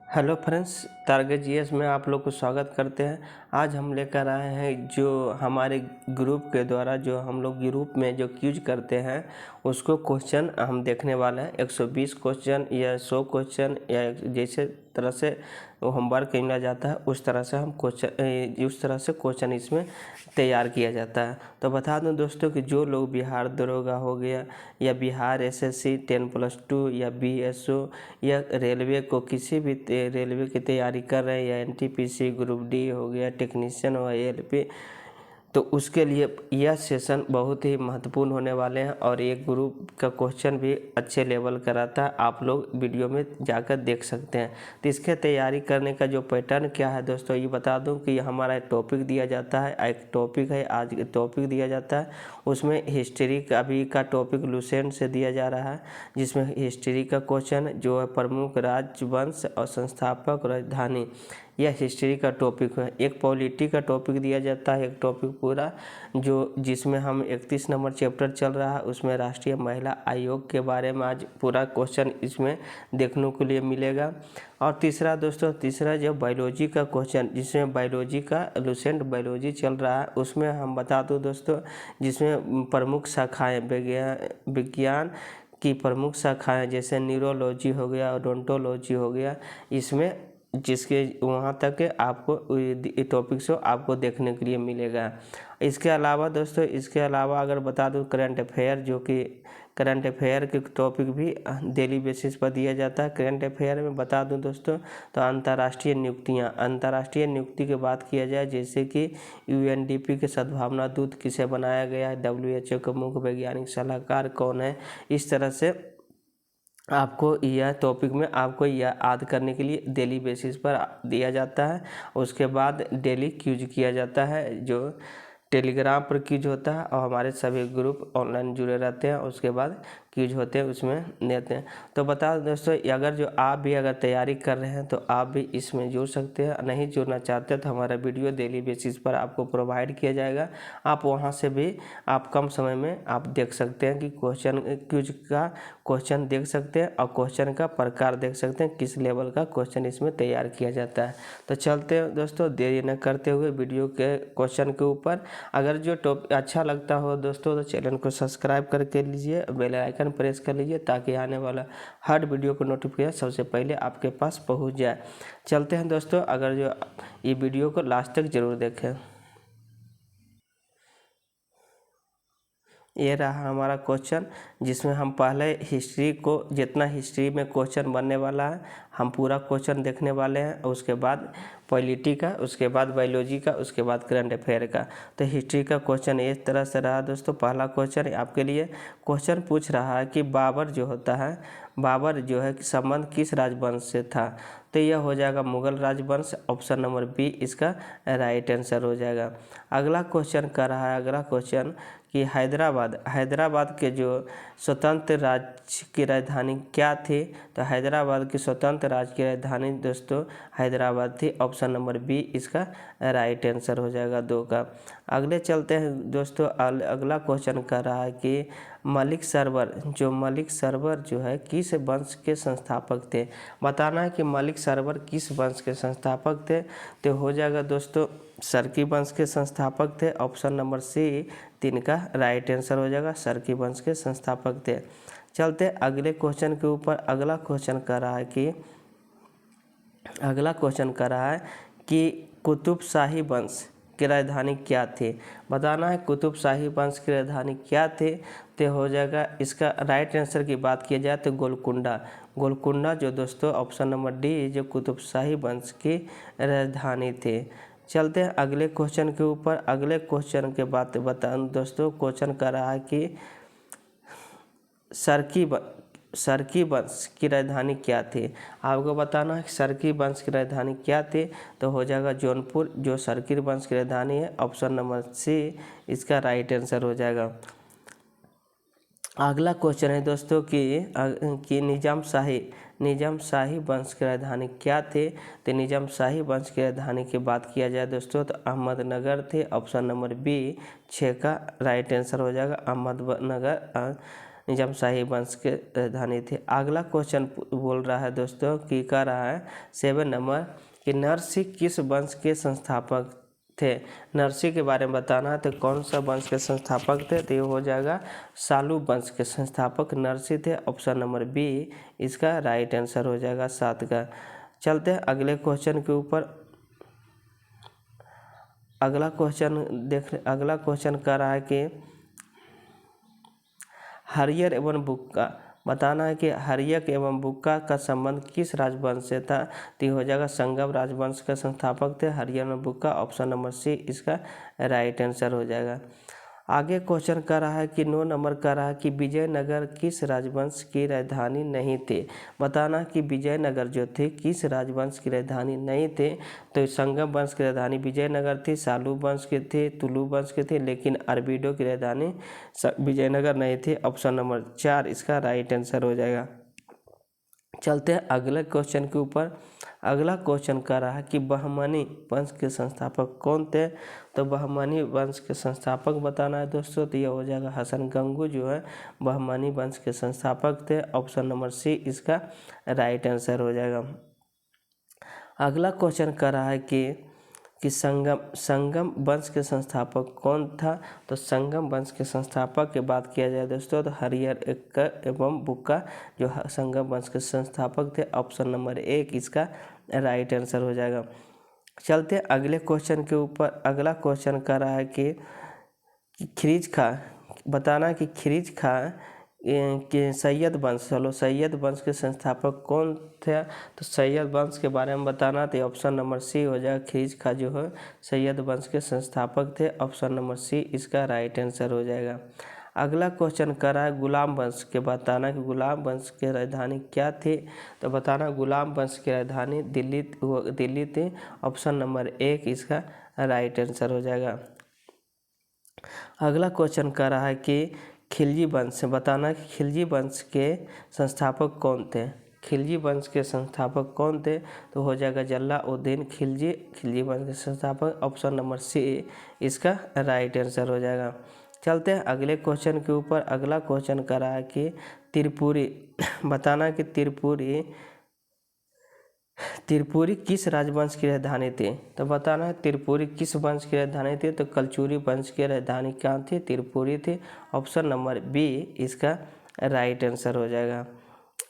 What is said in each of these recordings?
Hello friends, target GS में आप लोग को स्वागत करते हैं। आज हम लेकर आए हैं जो हमारे ग्रुप के द्वारा जो हम लोग ग्रुप में जो क्यूज करते हैं उसको क्वेश्चन हम देखने वाले हैं। 120 क्वेश्चन या 100 क्वेश्चन या जैसे तरह से होमवर्क मिला जाता है उस तरह से क्वेश्चन इसमें तैयार किया जाता है। तो बता दूं दोस्तों कि जो लोग बिहार दरोगा हो गया या बिहार एसएससी 10+2 या बीएसओ या रेलवे को किसी भी रेलवे की तैयारी कर रहे हैं या एनटीपीसी ग्रुप डी हो गया, टेक्नीशियन हो एलपी, तो उसके लिए यह सेशन बहुत ही महत्वपूर्ण होने वाले हैं और एक ग्रुप का क्वेश्चन भी अच्छे लेवल का रहता है। आप लोग वीडियो में जाकर देख सकते हैं। तो इसके तैयारी करने का जो पैटर्न क्या है दोस्तों, ये बता दूं कि हमारा एक टॉपिक दिया जाता है। एक टॉपिक है, आज टॉपिक दिया जाता है, उसमें हिस्ट्री का अभी का टॉपिक लुसेंट से दिया जा रहा है, जिसमें हिस्ट्री का क्वेश्चन जो है प्रमुख राजवंश और संस्थापक राजधानी, यह हिस्ट्री का टॉपिक है। एक पॉलिटी का टॉपिक दिया जाता है, एक टॉपिक पूरा जिसमें हम 31 नंबर चैप्टर चल रहा है उसमें राष्ट्रीय महिला आयोग के बारे में आज पूरा क्वेश्चन इसमें देखने को लिए मिलेगा। और तीसरा दोस्तों, तीसरा जो बायोलॉजी का क्वेश्चन, जिसमें बायोलॉजी का लुसेंट बायोलॉजी चल रहा है, उसमें हम बता दूं दोस्तों, जिसमें प्रमुख शाखाएँ विज्ञान की प्रमुख शाखाएँ जैसे न्यूरोलॉजी हो गया, ओडोंटोलॉजी हो गया, इसमें जिसके वहाँ तक आपको टॉपिक से आपको देखने के लिए मिलेगा। इसके अलावा दोस्तों, इसके अलावा अगर बता दूं करंट अफेयर, जो कि करंट अफेयर के टॉपिक भी डेली बेसिस पर दिया जाता है। करंट अफेयर में बता दूं दोस्तों, तो अंतर्राष्ट्रीय नियुक्ति की बात किया जाए, जैसे कि यूएनडीपी के सद्भावना दूत किसे बनाया गया है, डब्ल्यूएचओ का मुख्य वैज्ञानिक सलाहकार कौन है, इस तरह से आपको यह टॉपिक में आपको यह याद करने के लिए डेली बेसिस पर दिया जाता है। उसके बाद डेली क्यूज किया जाता है, जो टेलीग्राम पर क्यूज होता है और हमारे सभी ग्रुप ऑनलाइन जुड़े रहते हैं। उसके बाद क्यूज होते हैं, उसमें देते हैं। तो बता दोस्तों, अगर जो आप भी अगर तैयारी कर रहे हैं तो आप भी इसमें जुड़ सकते हैं। नहीं जुड़ना चाहते तो हमारा वीडियो डेली बेसिस पर आपको प्रोवाइड किया जाएगा। आप वहां से भी आप कम समय में आप देख सकते हैं कि क्यूज का क्वेश्चन देख सकते हैं और क्वेश्चन का प्रकार देख सकते हैं, किस लेवल का क्वेश्चन इसमें तैयार किया जाता है। तो चलते हैं दोस्तों, देरी न करते हुए वीडियो के क्वेश्चन के ऊपर। अगर जो टॉपिक अच्छा लगता हो दोस्तों तो चैनल को सब्सक्राइब करके लीजिए, बेल आइकन प्रेस कर लीजिए, ताकि आने वाला हर वीडियो को नोटिफिकेशन सबसे पहले आपके पास पहुंच जाए। चलते हैं दोस्तों, अगर जो ये वीडियो को लास्ट तक जरूर देखें। ये रहा हमारा क्वेश्चन, जिसमें हम पहले हिस्ट्री को, जितना हिस्ट्री में क्वेश्चन बनने वाला है हम पूरा क्वेश्चन देखने वाले हैं। उसके बाद पॉलिटी का, उसके बाद बायोलॉजी का, उसके बाद करंट अफेयर का। तो हिस्ट्री का क्वेश्चन इस तरह से रहा दोस्तों। पहला क्वेश्चन आपके लिए क्वेश्चन पूछ रहा है कि बाबर जो होता है, बाबर जो है संबंध किस राजवंश से था। तो यह हो जाएगा मुगल राजवंश, ऑप्शन नंबर बी इसका राइट आंसर हो जाएगा। अगला क्वेश्चन कर रहा है, अगला क्वेश्चन कि हैदराबाद के जो स्वतंत्र राज्य की राजधानी क्या थी। तो हैदराबाद की स्वतंत्र राज्य की राजधानी दोस्तों हैदराबाद थी, ऑप्शन नंबर बी इसका राइट आंसर हो जाएगा 2 का। अगले चलते हैं दोस्तों, अगला क्वेश्चन कर रहा है कि मलिक सरवर जो है किस वंश के संस्थापक थे। बताना है कि मलिक सरवर किस वंश के संस्थापक थे। तो हो जाएगा दोस्तों सरकी वंश के संस्थापक थे, ऑप्शन नंबर सी 3 का राइट आंसर हो जाएगा, सरकी वंश के संस्थापक थे। चलते अगले क्वेश्चन के ऊपर। अगला क्वेश्चन कर रहा है कि कुतुब शाही वंश की राजधानी क्या थी। बताना है कुतुब शाही वंश की राजधानी क्या थी। तो हो जाएगा इसका राइट आंसर की बात की जाए तो गोलकुंडा जो दोस्तों ऑप्शन नंबर डी जो कुतुब शाही वंश की राजधानी थी। चलते हैं अगले क्वेश्चन के ऊपर। अगले क्वेश्चन के बाद दोस्तों क्वेश्चन कर रहा है कि सरकी वंश की राजधानी क्या थी। आपको बताना है सरकी वंश की राजधानी क्या थी। तो हो जाएगा जौनपुर, जो सरकी वंश की राजधानी है, ऑप्शन नंबर सी इसका राइट आंसर हो जाएगा। अगला क्वेश्चन है दोस्तों कि निजाम शाही वंश की राजधानी क्या थे। तो निजाम शाही वंश की राजधानी की बात किया जाए दोस्तों तो अहमदनगर थे, ऑप्शन नंबर बी 6 का राइट आंसर हो जाएगा अहमदनगर। निजामशाही वंश के राजधानी थे। अगला क्वेश्चन बोल रहा है दोस्तों कि कह रहा है 7 नंबर कि नरसिंह किस वंश के संस्थापक थे। नरसिंह के बारे में बताना है तो कौन सा वंश के संस्थापक थे, तो ये हो जाएगा सालू वंश के संस्थापक नरसिंह थे। ऑप्शन नंबर बी इसका राइट आंसर हो जाएगा 7 का। चलते हैं अगले क्वेश्चन के ऊपर। अगला क्वेश्चन कह रहा है कि हरियर एवं बुक्का बताना है कि हरियक एवं बुक्का का संबंध किस राजवंश से था, तो ये हो जाएगा संगम राजवंश के संस्थापक थे हरियर एवं बुक्का। ऑप्शन नंबर सी इसका राइट आंसर हो जाएगा। आगे क्वेश्चन कर रहा है कि 9 नंबर कर रहा है कि विजयनगर किस राजवंश की राजधानी नहीं थे। बताना कि विजयनगर जो थे किस राजवंश की राजधानी नहीं थे, तो संगम वंश की राजधानी विजयनगर थी, सालू वंश के थे, तुलु वंश के थे, लेकिन अरबीडो की राजधानी विजयनगर नहीं थी। ऑप्शन नंबर 4 इसका राइट आंसर हो जाएगा। चलते हैं अगले क्वेश्चन के ऊपर। अगला क्वेश्चन कह रहा है कि बहमनी वंश के संस्थापक कौन थे, तो बहमनी वंश के संस्थापक बताना है दोस्तों, तो यह हो जाएगा हसन गंगू जो है बहमनी वंश के संस्थापक थे। ऑप्शन नंबर सी इसका राइट आंसर हो जाएगा। अगला क्वेश्चन कह रहा है कि संगम वंश के संस्थापक कौन था, तो संगम वंश के संस्थापक की बात किया जाए दोस्तों तो हरियर एवं बुक्का जो संगम वंश के संस्थापक थे। ऑप्शन नंबर 1 इसका राइट आंसर हो जाएगा। चलते अगले क्वेश्चन के ऊपर। अगला क्वेश्चन कर रहा है कि खिरीज खां बताना कि खिरीज खां कि सैयद वंश के संस्थापक कौन थे, तो सैयद वंश के बारे में बताना, तो ऑप्शन नंबर सी हो जाएगा खिरीज खां जो है सैयद वंश के संस्थापक थे। ऑप्शन नंबर सी इसका राइट आंसर हो जाएगा। अगला क्वेश्चन कर रहा है गुलाम वंश के बताना कि गुलाम वंश की राजधानी क्या थी, तो बताना गुलाम वंश की राजधानी दिल्ली थी। ऑप्शन नंबर 1 इसका राइट आंसर हो जाएगा। अगला क्वेश्चन कर रहा है कि खिलजी वंश बताना कि खिलजी वंश के संस्थापक कौन थे। खिलजी वंश के संस्थापक कौन थे, तो हो जाएगा जलालुद्दीन खिलजी वंश के संस्थापक। ऑप्शन नंबर सी इसका राइट आंसर हो जाएगा। चलते हैं अगले क्वेश्चन के ऊपर। अगला क्वेश्चन कर रहा है कि त्रिपुरी बताना कि त्रिपुरी किस राजवंश की राजधानी थी, तो बताना है त्रिपुरी किस वंश की राजधानी थी, तो कलचुरी वंश की राजधानी क्या थी, त्रिपुरी थी। ऑप्शन नंबर बी इसका राइट आंसर हो जाएगा।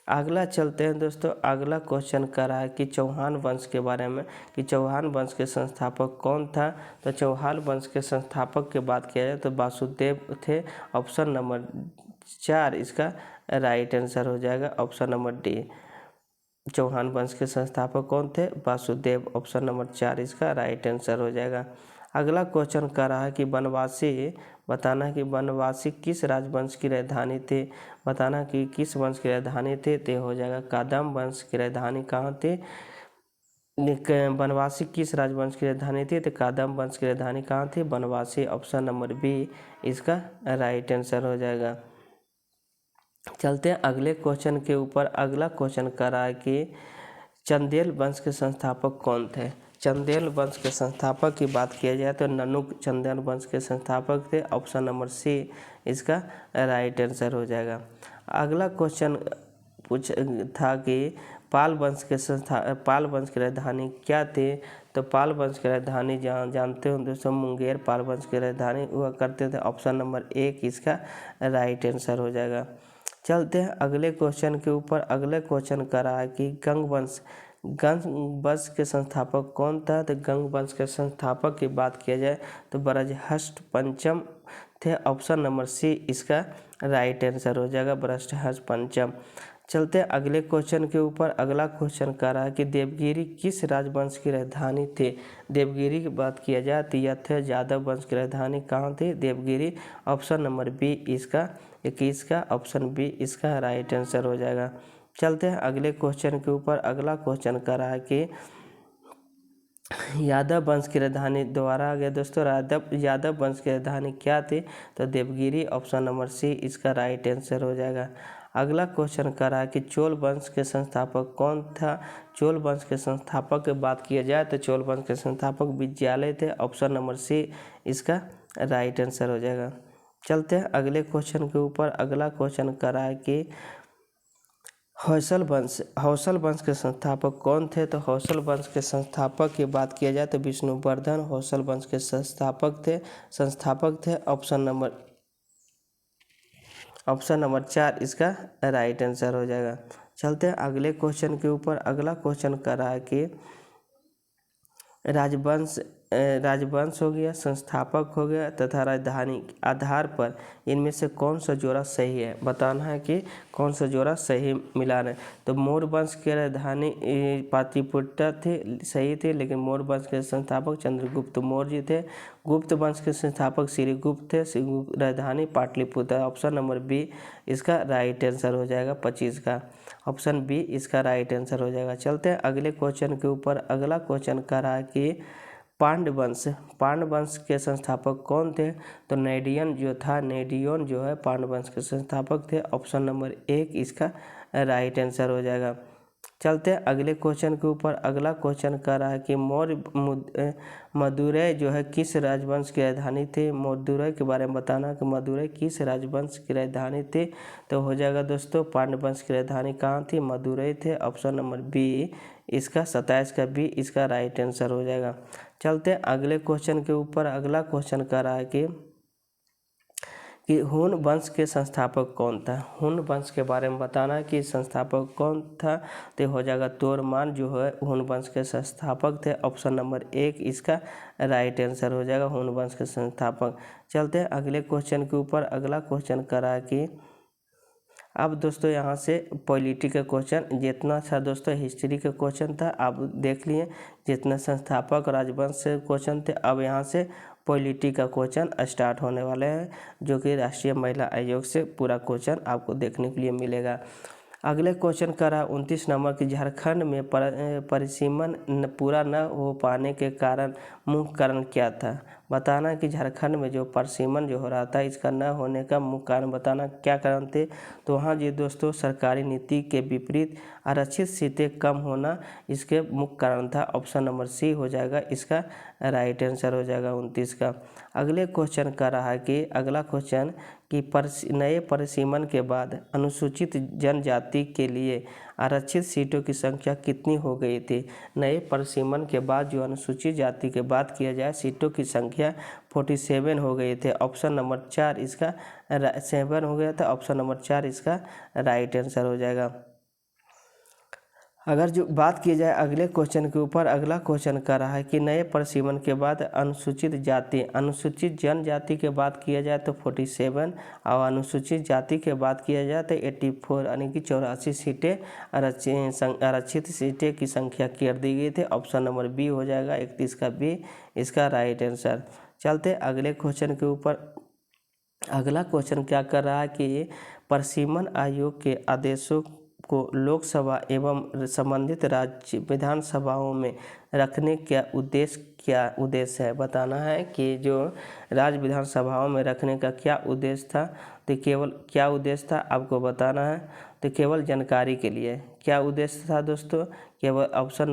अगला चलते हैं दोस्तों। अगला क्वेश्चन कर रहा है कि चौहान वंश के बारे में कि चौहान वंश के संस्थापक कौन था, तो चौहान वंश के संस्थापक की बात किया जाए तो वासुदेव थे। ऑप्शन नंबर 4 इसका राइट आंसर हो जाएगा। ऑप्शन नंबर डी चौहान वंश के संस्थापक कौन थे, वासुदेव। ऑप्शन नंबर 4 इसका राइट आंसर हो जाएगा। अगला क्वेश्चन कर रहा है कि बनवासी बताना है कि बनवासी किस राजवंश की राजधानी थे। बताना कि किस वंश की राजधानी थे, तो हो जाएगा कादम वंश की राजधानी कहाँ थे। बनवासी किस राजवंश की राजधानी थी, तो कादम वंश की राजधानी कहाँ थी, बनवासी। ऑप्शन नंबर बी इसका राइट आंसर हो जाएगा। चलते हैं अगले क्वेश्चन के ऊपर। अगला क्वेश्चन कर रहा है कि चंदेल वंश के संस्थापक कौन थे। चंदेल वंश के संस्थापक की बात किया जाए तो ननुक चंदेल वंश के संस्थापक थे। ऑप्शन नंबर सी इसका राइट आंसर हो जाएगा। अगला क्वेश्चन था कि पाल वंश की राजधानी क्या थी, तो पाल वंश की राजधानी जानते हो दोस्तों मुंगेर पाल वंश की राजधानी हुआ करते थे। ऑप्शन नंबर 1 इसका राइट आंसर हो जाएगा। चलते हैं अगले क्वेश्चन के ऊपर। अगले क्वेश्चन कर रहा है कि गंग वंश के संस्थापक कौन था, तो गंग वंश के संस्थापक की बात किया जाए तो बृहस्पति पंचम थे। ऑप्शन नंबर सी इसका राइट आंसर हो जाएगा बृहस्पति पंचम। चलते हैं अगले क्वेश्चन के ऊपर। अगला क्वेश्चन कर रहा है कि देवगिरी किस राजवंश की राजधानी थे। देवगिरी की बात किया जाए तो यह थे यादव वंश की राजधानी कहाँ थी, देवगिरी। ऑप्शन नंबर बी इसका 21 का ऑप्शन बी इसका राइट आंसर हो जाएगा। चलते हैं अगले क्वेश्चन के ऊपर। अगला क्वेश्चन कर रहा है कि यादव वंश की राजधानी दोबारा आ गया दोस्तों। यादव वंश की राजधानी क्या थी, तो देवगिरी। ऑप्शन नंबर सी इसका राइट आंसर हो जाएगा। अगला क्वेश्चन कर रहा है कि चोल वंश के संस्थापक कौन था। चोल वंश के संस्थापक की बात किया जाए तो चोल वंश के संस्थापक विजयालय थे। ऑप्शन नंबर सी इसका राइट आंसर हो जाएगा। चलते हैं अगले क्वेश्चन के ऊपर। अगला क्वेश्चन करा है कि हौसल वंश के संस्थापक कौन थे? तो हौसल वंश के संस्थापक की बात किया जाए तो विष्णुवर्धन हौसल वंश के संस्थापक थे। ऑप्शन नंबर 4 इसका राइट आंसर हो जाएगा। चलते हैं अगले क्वेश्चन के ऊपर। अगला क्वेश्चन कर रहा है कि राजवंश हो गया, संस्थापक हो गया तथा राजधानी आधार पर इनमें से कौन सा जोड़ा सही है? बताना है कि कौन सा जोड़ा सही मिलान है। तो मौर्य वंश के राजधानी पाटलिपुत्र थे, सही थे, लेकिन मौर्य वंश के संस्थापक चंद्रगुप्त मौर्य थे। गुप्त वंश के संस्थापक श्रीगुप्त थे, राजधानी पाटलिपुत्र। ऑप्शन नंबर बी इसका राइट आंसर हो जाएगा 25 का। ऑप्शन बी इसका राइट आंसर हो जाएगा। चलते हैं अगले क्वेश्चन के ऊपर। अगला क्वेश्चन कर रहा है कि पांडवंश के संस्थापक कौन थे? तो नेडियन जो है पांडवंश के संस्थापक थे। ऑप्शन नंबर 1 इसका राइट आंसर हो जाएगा। चलते हैं अगले क्वेश्चन के ऊपर। अगला क्वेश्चन कर रहा है कि मदुरै जो है किस राजवंश की राजधानी थी? मदुरै के बारे में बताना कि मदुरै किस राजवंश की राजधानी थी? तो हो जाएगा दोस्तों, पांडवंश की राजधानी कहाँ थी? मदुरै थे। ऑप्शन नंबर बी इसका 27 का बी इसका राइट आंसर हो जाएगा। चलते हैं अगले क्वेश्चन के ऊपर। अगला क्वेश्चन कर रहा है कि हुन वंश के संस्थापक कौन था? हुन वंश के बारे में बताना है कि संस्थापक कौन था। तो हो जाएगा तोरमान जो है हुन वंश के संस्थापक थे। ऑप्शन नंबर 1 इसका राइट आंसर हो जाएगा, हुन वंश के संस्थापक। चलते हैं अगले क्वेश्चन के ऊपर। अगला क्वेश्चन करा कि अब दोस्तों यहाँ से पॉलिटी का क्वेश्चन, जितना था दोस्तों हिस्ट्री का क्वेश्चन था आप देख लिए, जितना संस्थापक राजवंश से क्वेश्चन थे, अब यहाँ से पॉलिटी का क्वेश्चन स्टार्ट होने वाले हैं, जो कि राष्ट्रीय महिला आयोग से पूरा क्वेश्चन आपको देखने के लिए मिलेगा। अगले क्वेश्चन का रहा 29 नंबर की झारखंड में परिसीमन पूरा न हो पाने के कारण मुख्य कारण क्या था? बताना कि झारखंड में जो परिसीमन जो हो रहा था इसका न होने का मुख्य कारण बताना क्या कारण थे। तो वहाँ जी दोस्तों सरकारी नीति के विपरीत आरक्षित सीटें कम होना इसके मुख्य कारण था। ऑप्शन नंबर सी हो जाएगा इसका राइट आंसर हो जाएगा 29 का। अगले क्वेश्चन का रहा कि अगला क्वेश्चन कि नए परिसीमन के बाद अनुसूचित जनजाति के लिए आरक्षित सीटों की संख्या कितनी हो गई थी? नए परिसीमन के बाद जो अनुसूचित जाति के बात किया जाए सीटों की संख्या 47 हो गए थे। ऑप्शन नंबर 4 इसका 7 हो गया था। ऑप्शन नंबर 4 इसका राइट आंसर हो जाएगा। अगर जो बात की जाए अगले क्वेश्चन के ऊपर, अगला क्वेश्चन कर रहा है कि नए परिसीमन के बाद अनुसूचित जनजाति के बात किया जाए तो 47 और अनुसूचित जाति के बात किया जाए तो 84 यानी कि 84 सीटें आरक्षित सीटें की संख्या कर दी गई थी। ऑप्शन नंबर बी हो जाएगा 31 का बी इसका राइट आंसर। चलते अगले क्वेश्चन के ऊपर। अगला क्वेश्चन क्या कर रहा है कि परिसीमन आयोग के आदेशों को लोकसभा एवं संबंधित राज्य विधानसभाओं में रखने क्या उद्देश्य है? बताना है कि जो राज्य विधानसभाओं में रखने का क्या उद्देश्य था। तो केवल क्या उद्देश्य था आपको बताना है। तो केवल जानकारी के लिए क्या उद्देश्य था दोस्तों? केवल ऑप्शन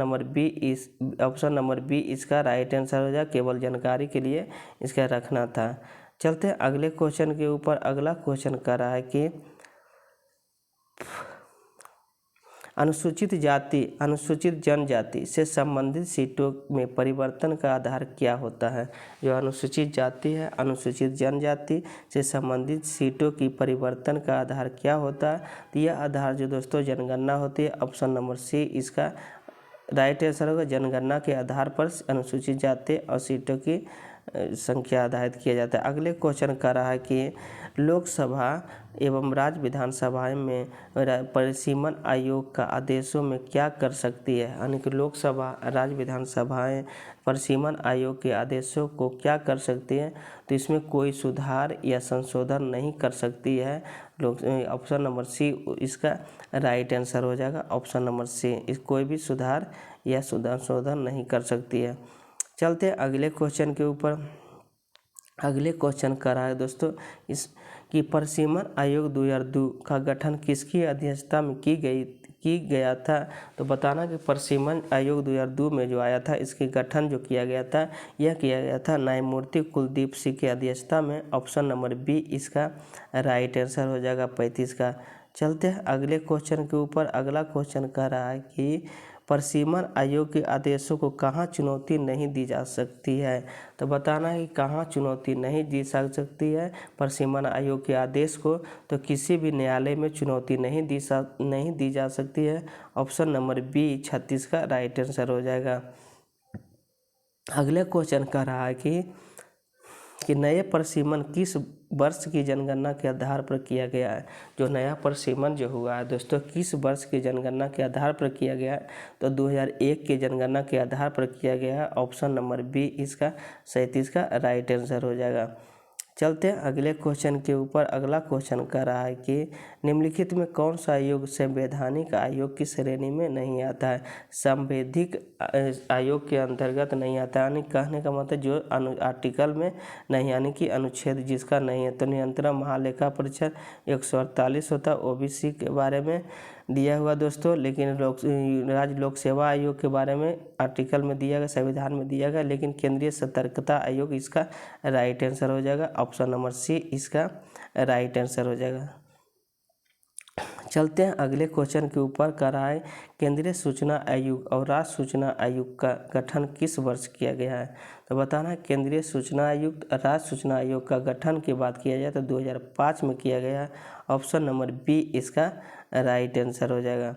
नंबर बी इसका राइट आंसर हो जाए, केवल जानकारी के लिए इसका रखना था। चलते हैं अगले क्वेश्चन के ऊपर। अगला क्वेश्चन कर रहा है कि अनुसूचित जनजाति से संबंधित सीटों में परिवर्तन का आधार क्या होता है? जो अनुसूचित जाति है, अनुसूचित जनजाति से संबंधित सीटों की परिवर्तन का आधार क्या होता है? तो यह आधार जो दोस्तों जनगणना होती है। ऑप्शन नंबर सी इसका राइट आंसर होगा। जनगणना के आधार पर अनुसूचित जाति और सीटों की संख्या आधारित किया जाता है। अगले क्वेश्चन का रहा है कि लोकसभा एवं राज्य विधानसभाएं में परिसीमन आयोग का आदेशों में क्या कर सकती है? यानी कि लोकसभा राज्य विधानसभाएं परिसीमन आयोग के आदेशों को क्या कर सकती हैं? तो इसमें कोई सुधार या संशोधन नहीं कर सकती है। ऑप्शन नंबर सी इसका राइट आंसर हो जाएगा। ऑप्शन नंबर सी कोई भी सुधार या संशोधन नहीं कर सकती है। चलते हैं अगले क्वेश्चन के ऊपर। अगले क्वेश्चन कर रहा है दोस्तों इस कि परिसीमन आयोग 2002 का गठन किसकी अध्यक्षता में की गया था? तो बताना कि प्रसिमन आयोग 2002 में जो आया था, इसके गठन जो किया गया था, यह किया गया था न्यायमूर्ति कुलदीप सिंह की अध्यक्षता में। ऑप्शन नंबर बी इसका राइट आंसर हो जाएगा 35 का। चलते हैं अगले क्वेश्चन के ऊपर। अगला क्वेश्चन कह रहा है कि प्रसिमन आयोग के आदेशों को कहाँ चुनौती नहीं दी जा सकती है? तो बताना है कि कहाँ चुनौती नहीं दी जा सकती है प्रसिमन आयोग के आदेश को। तो किसी भी न्यायालय में चुनौती नहीं दी जा सकती है। ऑप्शन नंबर बी 36 का राइट आंसर हो जाएगा। अगले क्वेश्चन कह रहा है कि नए प्रसिमन किस वर्ष की जनगणना के आधार पर किया गया है? जो नया प्रसिमन जो हुआ है दोस्तों, किस वर्ष की जनगणना के आधार पर किया गया है? तो 2001 की जनगणना के आधार पर किया गया है। ऑप्शन नंबर बी इसका 37 का राइट आंसर हो जाएगा। चलते हैं अगले क्वेश्चन के ऊपर। अगला क्वेश्चन कह रहा है कि निम्नलिखित में कौन सा आयोग संवैधानिक आयोग की श्रेणी में नहीं आता है? संवैधानिक आयोग के अंतर्गत नहीं आता, यानी कहने का मतलब जो आर्टिकल में नहीं, यानी कि अनुच्छेद जिसका नहीं है। तो नियंत्रण महालेखा परीक्षक 148 होता है ओबीसी के बारे में दिया हुआ दोस्तों, लेकिन राज्य लोक सेवा आयोग के बारे में आर्टिकल में दिया गया, संविधान में दिया गया, लेकिन केंद्रीय सतर्कता आयोग इसका राइट आंसर हो जाएगा। ऑप्शन नंबर सी इसका राइट आंसर हो जाएगा। चलते हैं अगले क्वेश्चन के ऊपर। कर रहा है केंद्रीय सूचना आयोग और राज्य सूचना आयोग का गठन किस वर्ष किया गया है? तो बताना है केंद्रीय सूचना आयोग राज्य सूचना आयोग का गठन की बात किया जाए तो 2005 में किया गया है। ऑप्शन नंबर बी इसका राइट आंसर हो जाएगा।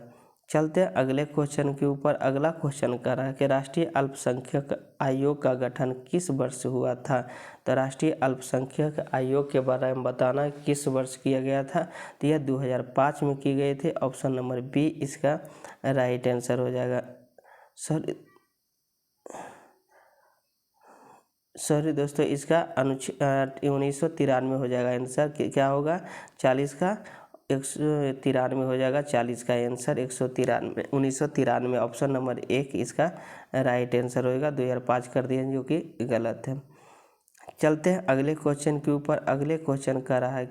चलते हैं अगले क्वेश्चन के ऊपर। अगला क्वेश्चन कर रहा है कि राष्ट्रीय अल्पसंख्यक आयोग का गठन किस वर्ष हुआ था? तो राष्ट्रीय अल्पसंख्यक आयोग के बारे में बताना किस वर्ष किया गया था? तो यह 2005 में की गई थी। ऑप्शन नंबर बी इसका राइट आंसर हो जाएगा। सॉरी दोस्तों, इसका 1993 हो जाएगा आंसर। क्या होगा? 40 का 193 हो जाएगा। 40 का आंसर 1993। ऑप्शन नंबर एक इसका राइट आंसर होएगा। 2005 कर दिए जो कि गलत है। चलते हैं अगले क्वेश्चन के ऊपर। अगले क्वेश्चन कह रहा है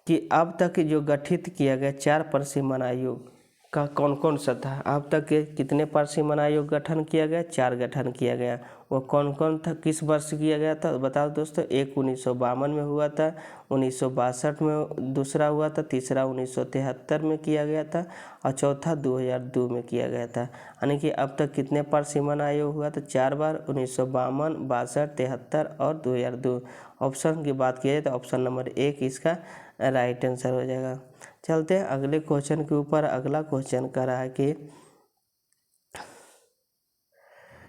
कि अब तक जो गठित किया गया 4 प्रसिमन आयोग का कौन कौन सा था? अब तक के कितने प्रसिमन आयोग गठन किया गया? 4 गठन किया गया। वो कौन कौन था, किस वर्ष किया गया था? बताओ दोस्तों। एक 1952 में हुआ था, 1962 में दूसरा हुआ था, तीसरा 1973 में किया गया था और चौथा 2002 में किया गया था। यानी कि अब तक कितने प्रसिमन आयोग हुआ? तो 4 बार, 1952, 62, 73 और 2002। ऑप्शन की बात की जाए तो ऑप्शन नंबर एक इसका राइट आंसर हो जाएगा। चलते हैं अगले क्वेश्चन के ऊपर। अगला क्वेश्चन कह रहा है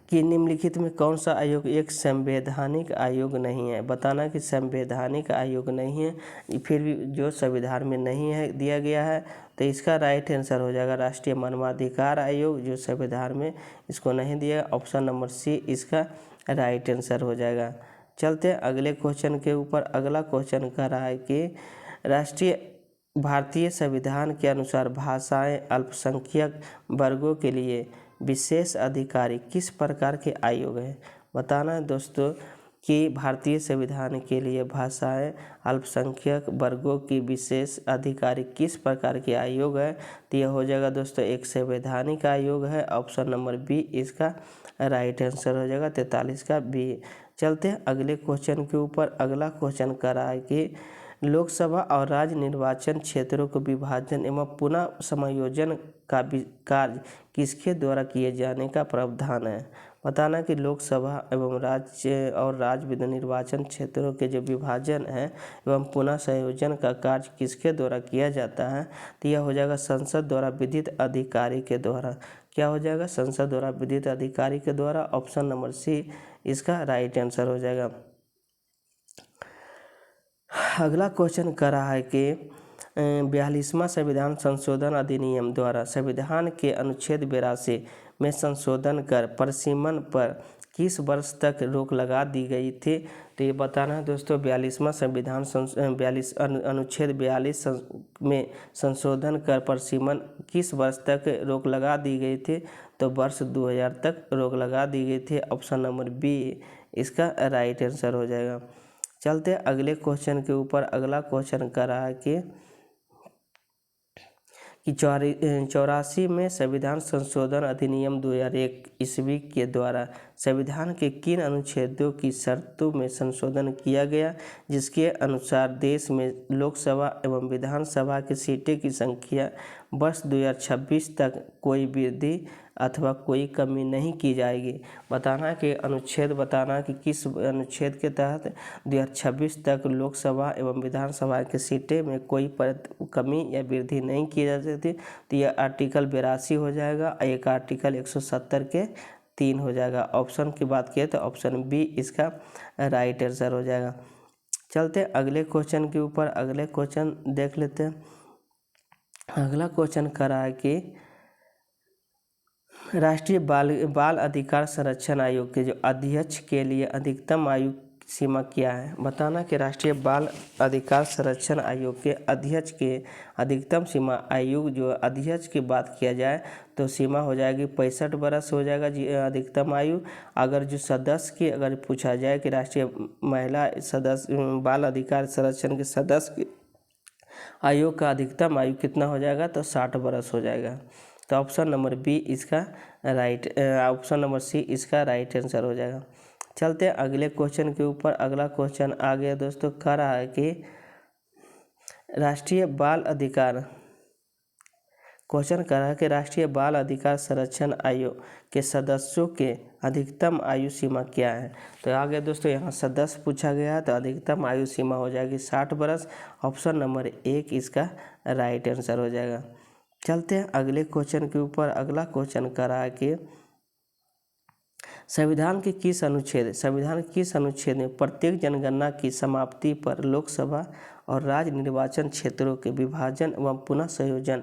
कि निम्नलिखित में कौन सा आयोग एक संवैधानिक आयोग नहीं है? बताना कि संवैधानिक आयोग नहीं है, फिर भी जो संविधान में नहीं है दिया गया है, तो इसका राइट आंसर हो जाएगा राष्ट्रीय मानवाधिकार आयोग, जो संविधान में इसको नहीं दिया। ऑप्शन नंबर सी इसका राइट आंसर हो जाएगा। चलते हैं अगले क्वेश्चन के ऊपर। अगला क्वेश्चन कह रहा है कि भारतीय संविधान के अनुसार भाषाएं अल्पसंख्यक वर्गों के लिए विशेष अधिकारी किस प्रकार के आयोग हैं? बताना है दोस्तों कि भारतीय संविधान के लिए भाषाएं अल्पसंख्यक वर्गों की विशेष अधिकारी किस प्रकार के आयोग है? तो यह हो जाएगा दोस्तों एक संवैधानिक आयोग है। ऑप्शन नंबर बी इसका राइट आंसर हो जाएगा, 43 का बी। चलते हैं अगले क्वेश्चन के ऊपर। अगला क्वेश्चन कर रहा है कि लोकसभा और राज्य निर्वाचन क्षेत्रों को विभाजन एवं पुनः समायोजन का कार्य किसके द्वारा किए जाने का प्रावधान है? बताना कि लोकसभा एवं राज्य निर्वाचन क्षेत्रों के जो विभाजन है एवं पुनः संयोजन का कार्य किसके द्वारा किया जाता है? तो यह हो जाएगा संसद द्वारा विधित अधिकारी के द्वारा। क्या हो जाएगा? संसद द्वारा विधित अधिकारी के द्वारा। ऑप्शन नंबर सी इसका राइट आंसर हो जाएगा। अगला क्वेश्चन कर रहा है कि 42वां संविधान संशोधन अधिनियम द्वारा संविधान के अनुच्छेद 82 में संशोधन कर प्रसिमन पर किस वर्ष तक रोक लगा दी गई थी? तो ये बताना है दोस्तों 42वां संविधान अनुच्छेद 42 में संशोधन कर प्रसिमन किस वर्ष तक रोक लगा दी गई थी? तो वर्ष 2000 तक रोक लगा दी गई थी। ऑप्शन नंबर बी इसका राइट आंसर हो जाएगा। चलते अगले क्वेश्चन के ऊपर। अगला क्वेश्चन कर रहा है कि 84 में संविधान संशोधन अधिनियम 2001 ईस्वी के द्वारा संविधान के किन अनुच्छेदों की शर्तों में संशोधन किया गया, जिसके अनुसार देश में लोकसभा एवं विधानसभा की सीटें की संख्या वर्ष 2026 तक कोई वृद्धि अथवा कोई कमी नहीं की जाएगी। बताना कि अनुच्छेद बताना कि किस अनुच्छेद के तहत 2026 तक लोकसभा एवं विधानसभा की सीटें में कोई कमी या वृद्धि नहीं की जा सकती। तो यह आर्टिकल 82 हो जाएगा, एक आर्टिकल 170 के 3 हो जाएगा। ऑप्शन की बात किए तो ऑप्शन बी इसका राइट आंसर हो जाएगा। चलते अगले क्वेश्चन के ऊपर। अगले क्वेश्चन देख लेते हैं। अगला क्वेश्चन करा है कि राष्ट्रीय बाल अधिकार संरक्षण आयोग के जो अध्यक्ष के लिए अधिकतम आयु सीमा क्या है। बताना कि राष्ट्रीय बाल अधिकार संरक्षण आयोग के अध्यक्ष के अधिकतम सीमा आयु, जो अध्यक्ष की बात किया जाए तो सीमा हो जाएगी 65 वर्ष हो जाएगा जी अधिकतम आयु। अगर जो सदस्य की अगर पूछा जाए कि राष्ट्रीय महिला सदस्य बाल अधिकार संरक्षण के सदस्य आयोग का अधिकतम आयु कितना हो जाएगा तो 60 वर्ष हो जाएगा। तो ऑप्शन नंबर बी इसका राइट, ऑप्शन नंबर सी इसका राइट आंसर हो जाएगा। चलते हैं अगले क्वेश्चन के ऊपर। अगला क्वेश्चन आ गया दोस्तों, कह रहा है कि राष्ट्रीय बाल अधिकार क्वेश्चन कर रहा है कि राष्ट्रीय बाल अधिकार संरक्षण आयोग के सदस्यों के अधिकतम आयु सीमा क्या है। तो आगे दोस्तों यहाँ सदस्य पूछा गया है तो अधिकतम आयु सीमा हो जाएगी 60 वर्ष। ऑप्शन नंबर एक इसका राइट आंसर हो जाएगा। चलते हैं अगले क्वेश्चन के ऊपर। अगला क्वेश्चन कर रहा है कि संविधान के किस अनुच्छेद में प्रत्येक जनगणना की समाप्ति पर लोकसभा और राज्य निर्वाचन क्षेत्रों के विभाजन एवं पुनः संयोजन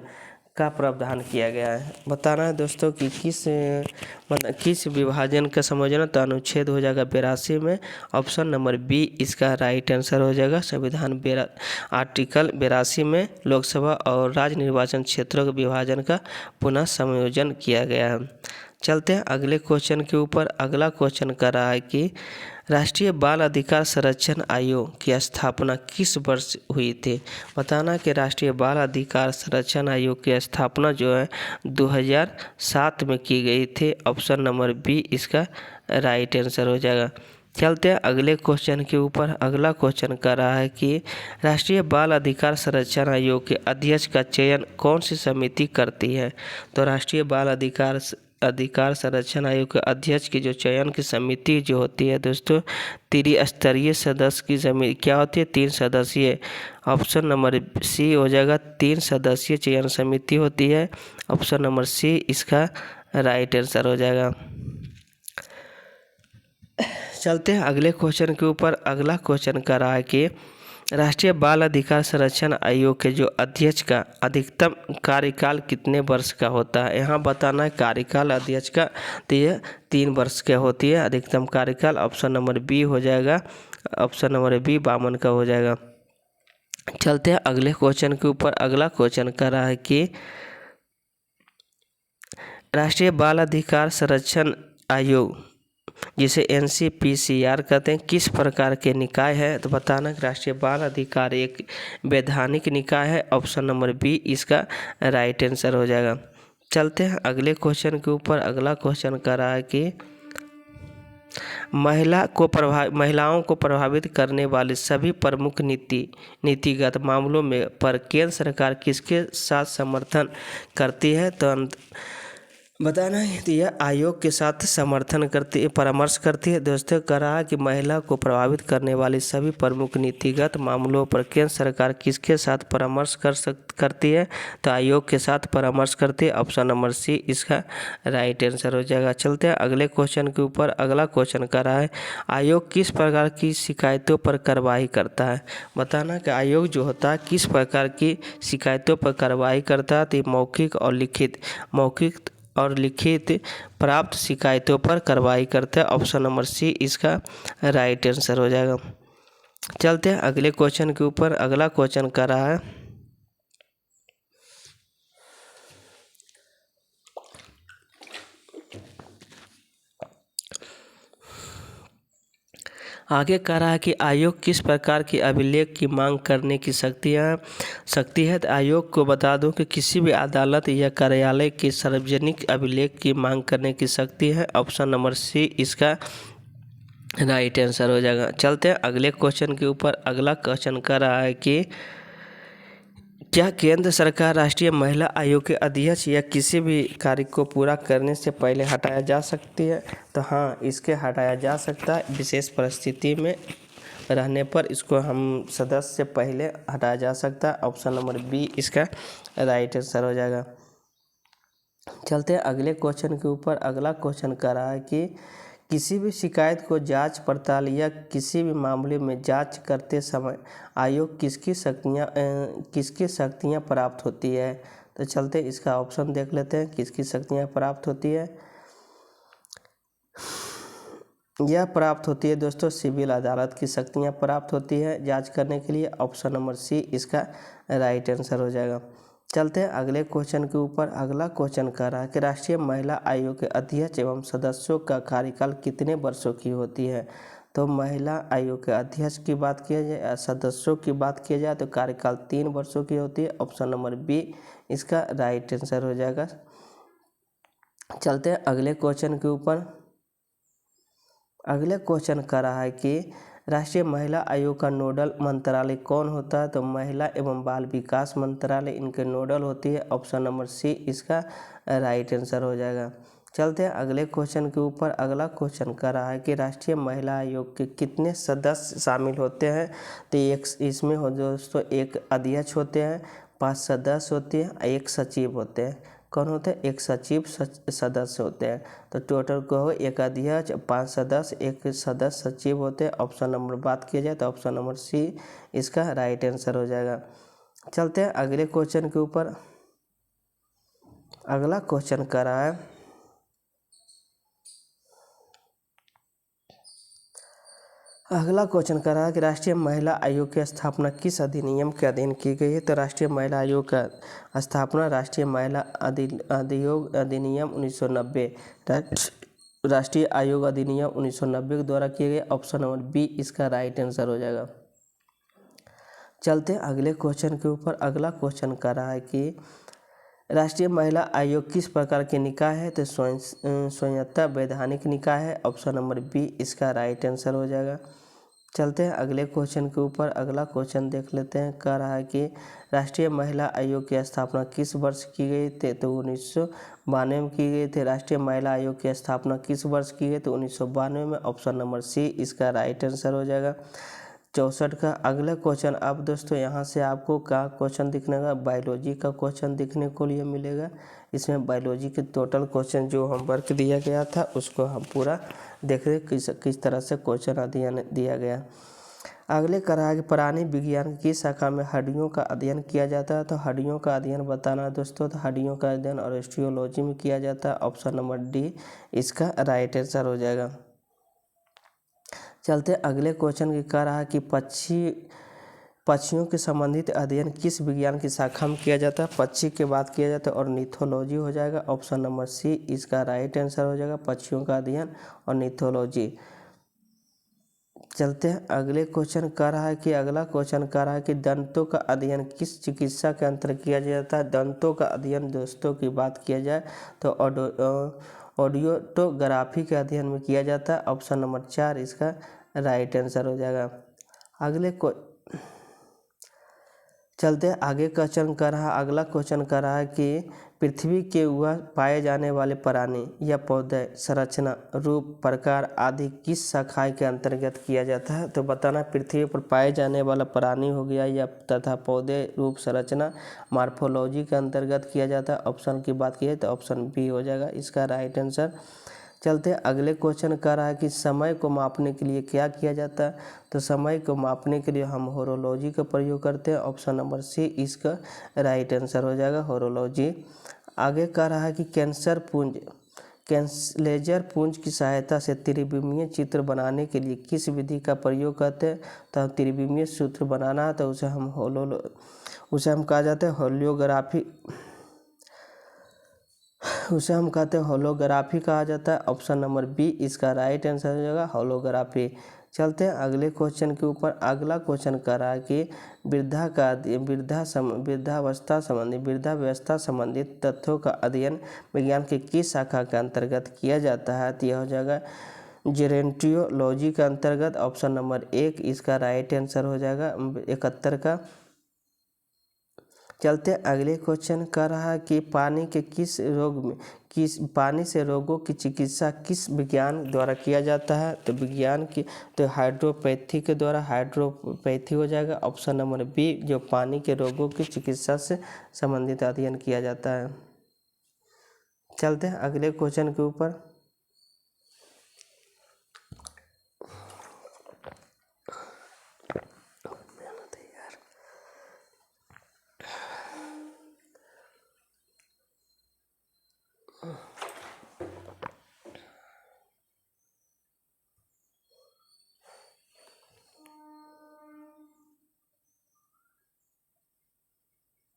का प्रावधान किया गया है। बताना है दोस्तों कि किस विभाजन का संयोजन। तो अनुच्छेद हो जाएगा 82 में। ऑप्शन नंबर बी इसका राइट आंसर हो जाएगा। संविधान आर्टिकल 82 में लोकसभा और राज्य निर्वाचन क्षेत्रों के विभाजन का पुनः संयोजन किया गया है। चलते हैं अगले क्वेश्चन के ऊपर। अगला क्वेश्चन कर रहा है कि राष्ट्रीय बाल अधिकार संरक्षण आयोग की स्थापना किस वर्ष हुई थी। बताना कि राष्ट्रीय बाल अधिकार संरक्षण आयोग की स्थापना जो है 2007 में की गई थी। ऑप्शन नंबर बी इसका राइट आंसर हो जाएगा। चलते हैं अगले क्वेश्चन के ऊपर। अगला क्वेश्चन कर रहा है कि राष्ट्रीय बाल अधिकार संरक्षण आयोग के अध्यक्ष का चयन कौन सी समिति करती है। तो राष्ट्रीय बाल अधिकार संरक्षण आयोग के अध्यक्ष की जो चयन की समिति जो होती है दोस्तों, त्रिस्तरीय सदस्य की समिति क्या होती है, 3 सदस्यीय। ऑप्शन नंबर सी हो जाएगा, 3 सदस्यीय चयन समिति होती है। ऑप्शन नंबर सी इसका राइट आंसर हो जाएगा। चलते हैं अगले क्वेश्चन के ऊपर। अगला क्वेश्चन कर रहा है कि राष्ट्रीय बाल अधिकार संरक्षण आयोग के जो अध्यक्ष का अधिकतम कार्यकाल कितने वर्ष का होता है। यहाँ बताना है कार्यकाल अध्यक्ष का, तो ये 3 वर्ष का होती है अधिकतम कार्यकाल। ऑप्शन नंबर बी हो जाएगा। ऑप्शन नंबर बी 52 का हो जाएगा। चलते हैं अगले क्वेश्चन के ऊपर। अगला क्वेश्चन कर रहा है कि राष्ट्रीय बाल अधिकार संरक्षण आयोग जिसे NCPCR कहते हैं किस प्रकार के निकाय है। तो बताना कि राष्ट्रीय बाल अधिकार एक वैधानिक निकाय है। ऑप्शन नंबर बी इसका राइट आंसर हो जाएगा। चलते हैं अगले क्वेश्चन के ऊपर। अगला क्वेश्चन कर रहा है कि महिलाओं को प्रभावित करने वाले सभी प्रमुख नीतिगत मामलों में पर केंद्र सरकार किसके साथ समर्थन करती है। तो बताना है तो यह आयोग के साथ परामर्श करती है। दोस्तों कह रहा है कि महिला को प्रभावित करने वाली सभी प्रमुख नीतिगत मामलों पर केंद्र सरकार किसके साथ परामर्श करती है। तो आयोग के साथ परामर्श करती है। ऑप्शन नंबर सी इसका राइट आंसर हो जाएगा। चलते हैं अगले क्वेश्चन के ऊपर। अगला क्वेश्चन कर रहा है आयोग किस प्रकार की शिकायतों पर कार्रवाई करता है। बताना कि आयोग जो होता है किस प्रकार की शिकायतों पर कार्रवाई करता है। तो मौखिक और लिखित प्राप्त शिकायतों पर कार्रवाई करते हैं। ऑप्शन नंबर सी इसका राइट आंसर हो जाएगा। चलते हैं अगले क्वेश्चन के ऊपर। अगला क्वेश्चन कर रहा है आगे कह रहा है कि आयोग किस प्रकार की अभिलेख की मांग करने की शक्तियाँ। सकती है। तो आयोग को बता दूं कि किसी भी अदालत या कार्यालय की सार्वजनिक अभिलेख की मांग करने की शक्ति है। ऑप्शन नंबर सी इसका राइट आंसर हो जाएगा। चलते हैं अगले क्वेश्चन के ऊपर। अगला क्वेश्चन कर रहा है कि क्या केंद्र सरकार राष्ट्रीय महिला आयोग के अध्यक्ष या किसी भी कार्य को पूरा करने से पहले हटाया जा सकती है? तो हाँ, इसके हटाया जा सकता है। विशेष परिस्थिति में रहने पर इसको हम सदस्य से पहले हटाया जा सकता है। ऑप्शन नंबर बी इसका राइट आंसर हो जाएगा। चलते हैं अगले क्वेश्चन के ऊपर। अगला क्वेश्चन कर रहा है कि किसी भी शिकायत को जांच पड़ताल या किसी भी मामले में जांच करते समय आयोग किसकी शक्तियां प्राप्त होती है? तो चलते इसका ऑप्शन देख लेते हैं, किसकी शक्तियां प्राप्त होती है। यह प्राप्त होती है दोस्तों सिविल अदालत की शक्तियां प्राप्त होती है जांच करने के लिए। ऑप्शन नंबर सी इसका राइट आंसर हो जाएगा। चलते हैं अगले क्वेश्चन के ऊपर। अगला क्वेश्चन कर रहा है कि राष्ट्रीय महिला आयोग के अध्यक्ष एवं सदस्यों का कार्यकाल कितने वर्षों की होती है? तो महिला आयोग के अध्यक्ष की बात किया जाए, सदस्यों की बात किया जाए तो कार्यकाल 3 वर्षों की होती है। ऑप्शन नंबर बी इसका राइट आंसर हो जाएगा। चलते हैं अगले क्वेश्चन के ऊपर। अगले क्वेश्चन कर रहा है कि राष्ट्रीय महिला आयोग का नोडल मंत्रालय कौन होता है? तो महिला एवं बाल विकास मंत्रालय इनके नोडल होती है। ऑप्शन नंबर सी इसका राइट आंसर हो जाएगा। चलते हैं अगले क्वेश्चन के ऊपर। अगला क्वेश्चन कर रहा है कि राष्ट्रीय महिला आयोग के कितने सदस्य शामिल होते हैं? तो इसमें हो दोस्तों एक अध्यक्ष होते हैं, 5 सदस्य होते हैं, 1 सचिव होते हैं। कौन होते हैं? 1 सचिव सदस्य होते हैं। तो टोटल को हो 1 अध्यक्ष, 5 सदस्य, 1 सदस्य सचिव होते हैं। ऑप्शन नंबर बात किया जाए तो ऑप्शन नंबर सी इसका राइट आंसर हो जाएगा। चलते हैं अगले क्वेश्चन के ऊपर। अगला क्वेश्चन कर रहा है कि राष्ट्रीय महिला आयोग की स्थापना किस अधिनियम के अधीन की गई है? तो राष्ट्रीय महिला आयोग का स्थापना राष्ट्रीय महिला अधिनियम 1990 राष्ट्रीय आयोग अधिनियम 1990 के द्वारा किए गए। ऑप्शन नंबर बी इसका राइट आंसर हो जाएगा। चलते हैं अगले क्वेश्चन के ऊपर। अगला क्वेश्चन कर रहा है कि राष्ट्रीय महिला आयोग किस प्रकार की निकाय है? तो स्वायत्त वैधानिक निकाय है। ऑप्शन नंबर बी इसका राइट आंसर हो जाएगा। चलते हैं अगले क्वेश्चन के ऊपर। अगला क्वेश्चन देख लेते हैं। कह रहा है कि राष्ट्रीय महिला आयोग की स्थापना किस वर्ष की गई थी? तो 1992 में की गई थी। राष्ट्रीय महिला आयोग की स्थापना किस वर्ष की गई? तो 1992 में। ऑप्शन नंबर सी इसका राइट आंसर हो जाएगा। 64 का अगला क्वेश्चन। अब दोस्तों यहाँ से आपको क्या क्वेश्चन दिखने का? बायोलॉजी का क्वेश्चन दिखने को लिए मिलेगा। इसमें बायोलॉजी के टोटल क्वेश्चन जो होमवर्क दिया गया था उसको हम पूरा देख रहे किस तरह से क्वेश्चन अध्ययन दिया गया। अगले कह रहा है कि प्राणी विज्ञान की शाखा में हड्डियों का अध्ययन किया जाता है। तो हड्डियों का अध्ययन बताना दोस्तों। तो हड्डियों का अध्ययन ऑस्टियोलॉजी में किया जाता है। ऑप्शन नंबर डी इसका राइट आंसर हो जाएगा। चलते अगले क्वेश्चन की कह रहा है कि पक्षियों के संबंधित अध्ययन किस विज्ञान की शाखा में किया जाता है? पक्षी के बात किया जाता है ऑर्निथोलॉजी हो जाएगा। ऑप्शन नंबर सी इसका राइट आंसर हो जाएगा। पक्षियों का अध्ययन ऑर्निथोलॉजी। चलते हैं अगले क्वेश्चन कह रहा है कि दंतों का अध्ययन किस चिकित्सा के अंतर्गत किया जाता है? दंतों का अध्ययन दोस्तों की बात किया जाए तो ऑडियोटोग्राफी के अध्ययन में किया जाता है। ऑप्शन नंबर 4 इसका राइट आंसर हो जाएगा। चलते आगे अगला क्वेश्चन कर रहा है कि पृथ्वी के ऊपर पाए जाने वाले प्राणी या पौधे संरचना, रूप, प्रकार आदि किस शाखा के अंतर्गत किया जाता है? तो बताना पृथ्वी पर पाए जाने वाला प्राणी हो गया या तथा पौधे, रूप, संरचना मॉर्फोलॉजी के अंतर्गत किया जाता है। ऑप्शन की बात की है तो ऑप्शन बी हो जाएगा इसका राइट आंसर। चलते अगले क्वेश्चन कर रहा है कि समय को मापने के लिए क्या किया जाता है? तो समय को मापने के लिए हम होरोलॉजी का प्रयोग करते हैं। ऑप्शन नंबर सी इसका राइट आंसर हो जाएगा होरोलॉजी। आगे कह रहा है कि लेजर पुंज की सहायता से त्रिविमीय चित्र बनाने के लिए किस विधि का प्रयोग करते हैं? तो त्रिविमीय चित्र बनाना है तो उसे हम कहा जाता है होलियोग्राफी उसे हम कहते हैं होलोग्राफी कहा जाता है। ऑप्शन नंबर बी इसका राइट आंसर हो जाएगा होलोग्राफी। चलते हैं अगले क्वेश्चन के ऊपर। अगला क्वेश्चन कह रहा है कि वृद्धावस्था संबंधित तथ्यों का अध्ययन विज्ञान की किस शाखा के अंतर्गत किया जाता है? तो यह हो जाएगा जेरोंटोलॉजी के अंतर्गत। ऑप्शन नंबर एक इसका राइट आंसर हो जाएगा 71 का। चलते अगले क्वेश्चन कर रहा है कि पानी से रोगों की चिकित्सा किस विज्ञान द्वारा किया जाता है? तो हाइड्रोपैथी के द्वारा हाइड्रोपैथी हो जाएगा। ऑप्शन नंबर बी जो पानी के रोगों की चिकित्सा से संबंधित अध्ययन किया जाता है। चलते हैं अगले क्वेश्चन के ऊपर।